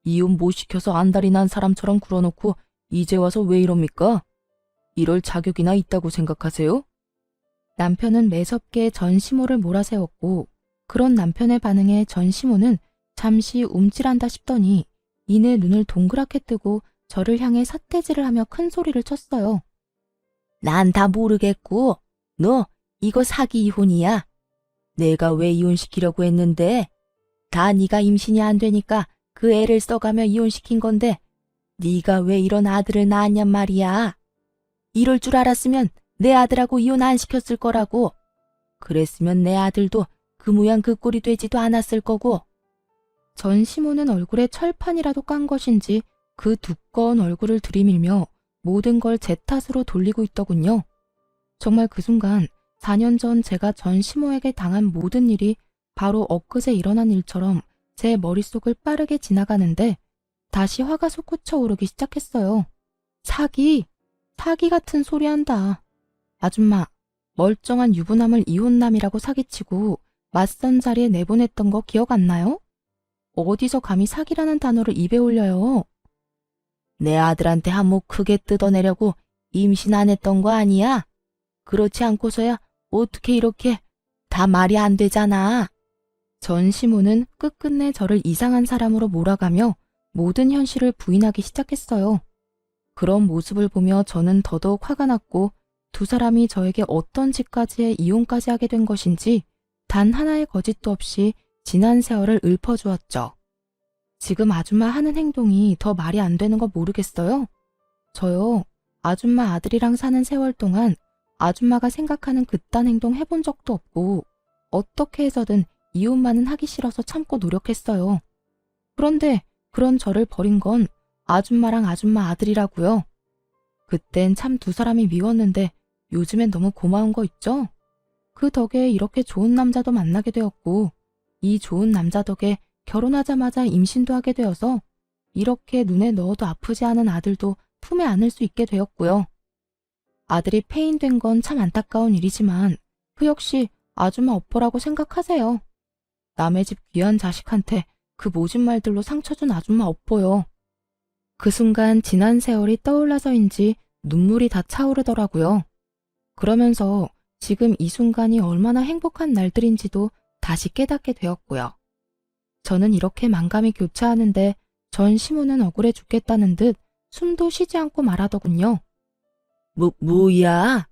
이혼 못 시켜서 안달이 난 사람처럼 굴어놓고 이제 와서 왜 이럽니까? 이럴 자격이나 있다고 생각하세요? 남편은 매섭게 전 시모를 몰아세웠고 그런 남편의 반응에 전 시모는 잠시 움찔한다 싶더니 이내 눈을 동그랗게 뜨고 저를 향해 삿대질을 하며 큰 소리를 쳤어요.
난 다 모르겠고 너 이거 사기 이혼이야. 내가 왜 이혼시키려고 했는데 다 네가 임신이 안 되니까 그 애를 써가며 이혼시킨 건데 네가 왜 이런 아들을 낳았냔 말이야. 이럴 줄 알았으면 내 아들하고 이혼 안 시켰을 거라고. 그랬으면 내 아들도 그 모양 그 꼴이 되지도 않았을 거고.
전 시모는 얼굴에 철판이라도 깐 것인지 그 두꺼운 얼굴을 들이밀며 모든 걸 제 탓으로 돌리고 있더군요. 정말 그 순간 4년 전 제가 전 시모에게 당한 모든 일이 바로 엊그제 일어난 일처럼 제 머릿속을 빠르게 지나가는데 다시 화가 솟구쳐 오르기 시작했어요. 사기! 사기 같은 소리 한다. 아줌마, 멀쩡한 유부남을 이혼남이라고 사기치고 맞선 자리에 내보냈던 거 기억 안 나요? 어디서 감히 사기라는 단어를 입에 올려요?
내 아들한테 한몫 크게 뜯어내려고 임신 안 했던 거 아니야? 그렇지 않고서야 어떻게 이렇게 다 말이 안 되잖아.
전 시모는 끝끝내 저를 이상한 사람으로 몰아가며 모든 현실을 부인하기 시작했어요. 그런 모습을 보며 저는 더더욱 화가 났고 두 사람이 저에게 어떤 짓까지 이혼까지 하게 된 것인지 단 하나의 거짓도 없이 지난 세월을 읊어주었죠. 지금 아줌마 하는 행동이 더 말이 안 되는 거 모르겠어요? 저요, 아줌마 아들이랑 사는 세월 동안 아줌마가 생각하는 그딴 행동 해본 적도 없고 어떻게 해서든 이혼만은 하기 싫어서 참고 노력했어요. 그런데 그런 저를 버린 건 아줌마랑 아줌마 아들이라고요. 그땐 참 두 사람이 미웠는데 요즘엔 너무 고마운 거 있죠? 그 덕에 이렇게 좋은 남자도 만나게 되었고 이 좋은 남자 덕에 결혼하자마자 임신도 하게 되어서 이렇게 눈에 넣어도 아프지 않은 아들도 품에 안을 수 있게 되었고요. 아들이 폐인된 건 참 안타까운 일이지만 그 역시 아줌마 업보라고 생각하세요. 남의 집 귀한 자식한테 그 모진 말들로 상처 준 아줌마 업보요. 그 순간 지난 세월이 떠올라서인지 눈물이 다 차오르더라고요. 그러면서 지금 이 순간이 얼마나 행복한 날들인지도 다시 깨닫게 되었고요. 저는 이렇게 만감이 교차하는데 전 시모는 억울해 죽겠다는 듯 숨도 쉬지 않고 말하더군요.
뭐야?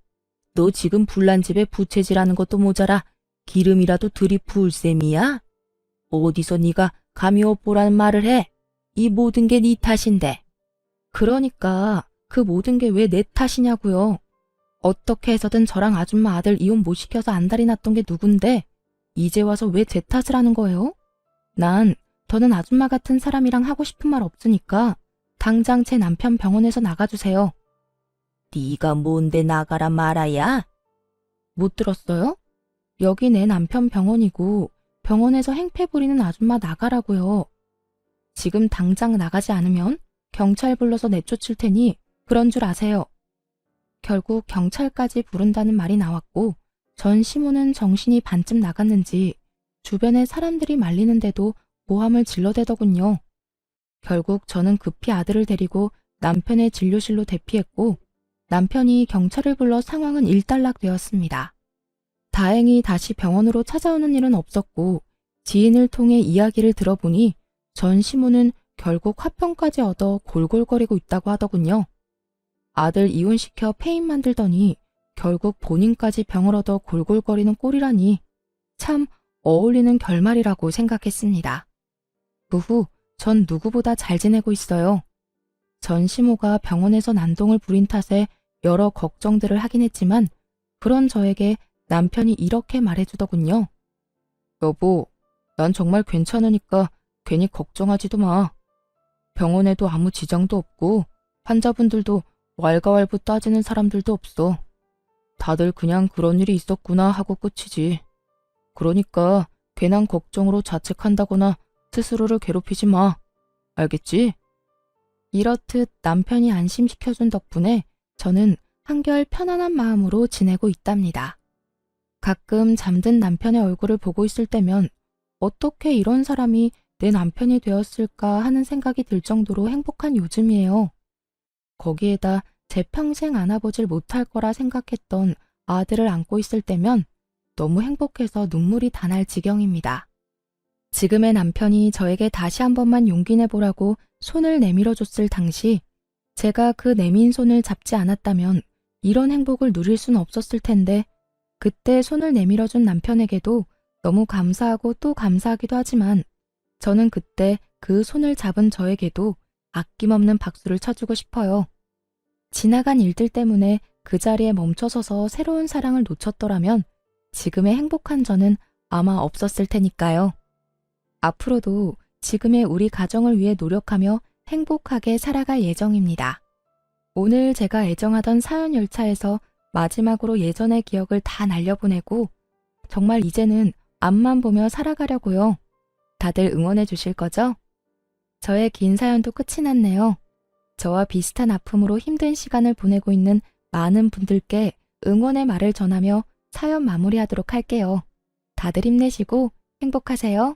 너 지금 불난 집에 부채질하는 것도 모자라 기름이라도 들이부을 셈이야? 어디서 네가 감히 업보라는 말을 해? 이 모든 게 네 탓인데.
그러니까 그 모든 게 왜 내 탓이냐고요. 어떻게 해서든 저랑 아줌마 아들 이혼 못 시켜서 안달이 났던 게 누군데 이제 와서 왜 제 탓을 하는 거예요? 난 더는 아줌마 같은 사람이랑 하고 싶은 말 없으니까 당장 제 남편 병원에서 나가주세요.
네가 뭔데 나가라 말아야?
못 들었어요? 여기 내 남편 병원이고 병원에서 행패 부리는 아줌마 나가라고요. 지금 당장 나가지 않으면 경찰 불러서 내쫓을 테니 그런 줄 아세요. 결국 경찰까지 부른다는 말이 나왔고 전 시모는 정신이 반쯤 나갔는지 주변에 사람들이 말리는데도 모함을 질러대더군요. 결국 저는 급히 아들을 데리고 남편의 진료실로 대피했고 남편이 경찰을 불러 상황은 일단락되었습니다. 다행히 다시 병원으로 찾아오는 일은 없었고 지인을 통해 이야기를 들어보니 전 시모는 결국 화평까지 얻어 골골거리고 있다고 하더군요. 아들 이혼시켜 폐인 만들더니 결국 본인까지 병을 얻어 골골거리는 꼴이라니 참 어울리는 결말이라고 생각했습니다. 그 후 전 누구보다 잘 지내고 있어요. 전 시모가 병원에서 난동을 부린 탓에 여러 걱정들을 하긴 했지만 그런 저에게 남편이 이렇게 말해주더군요. 여보, 난 정말 괜찮으니까 괜히 걱정하지도 마. 병원에도 아무 지장도 없고 환자분들도 왈가왈부 따지는 사람들도 없어. 다들 그냥 그런 일이 있었구나 하고 끝이지. 그러니까 괜한 걱정으로 자책한다거나 스스로를 괴롭히지 마. 알겠지? 이렇듯 남편이 안심시켜준 덕분에 저는 한결 편안한 마음으로 지내고 있답니다. 가끔 잠든 남편의 얼굴을 보고 있을 때면 어떻게 이런 사람이 내 남편이 되었을까 하는 생각이 들 정도로 행복한 요즘이에요. 거기에다 제 평생 안아보질 못할 거라 생각했던 아들을 안고 있을 때면 너무 행복해서 눈물이 다 날 지경입니다. 지금의 남편이 저에게 다시 한 번만 용기 내보라고 손을 내밀어 줬을 당시 제가 그 내민 손을 잡지 않았다면 이런 행복을 누릴 수는 없었을 텐데 그때 손을 내밀어 준 남편에게도 너무 감사하고 또 감사하기도 하지만 저는 그때 그 손을 잡은 저에게도 아낌없는 박수를 쳐주고 싶어요. 지나간 일들 때문에 그 자리에 멈춰서서 새로운 사랑을 놓쳤더라면 지금의 행복한 저는 아마 없었을 테니까요. 앞으로도 지금의 우리 가정을 위해 노력하며 행복하게 살아갈 예정입니다. 오늘 제가 애정하던 사연 열차에서 마지막으로 예전의 기억을 다 날려보내고 정말 이제는 앞만 보며 살아가려고요. 다들 응원해 주실 거죠? 저의 긴 사연도 끝이 났네요. 저와 비슷한 아픔으로 힘든 시간을 보내고 있는 많은 분들께 응원의 말을 전하며 사연 마무리하도록 할게요. 다들 힘내시고 행복하세요.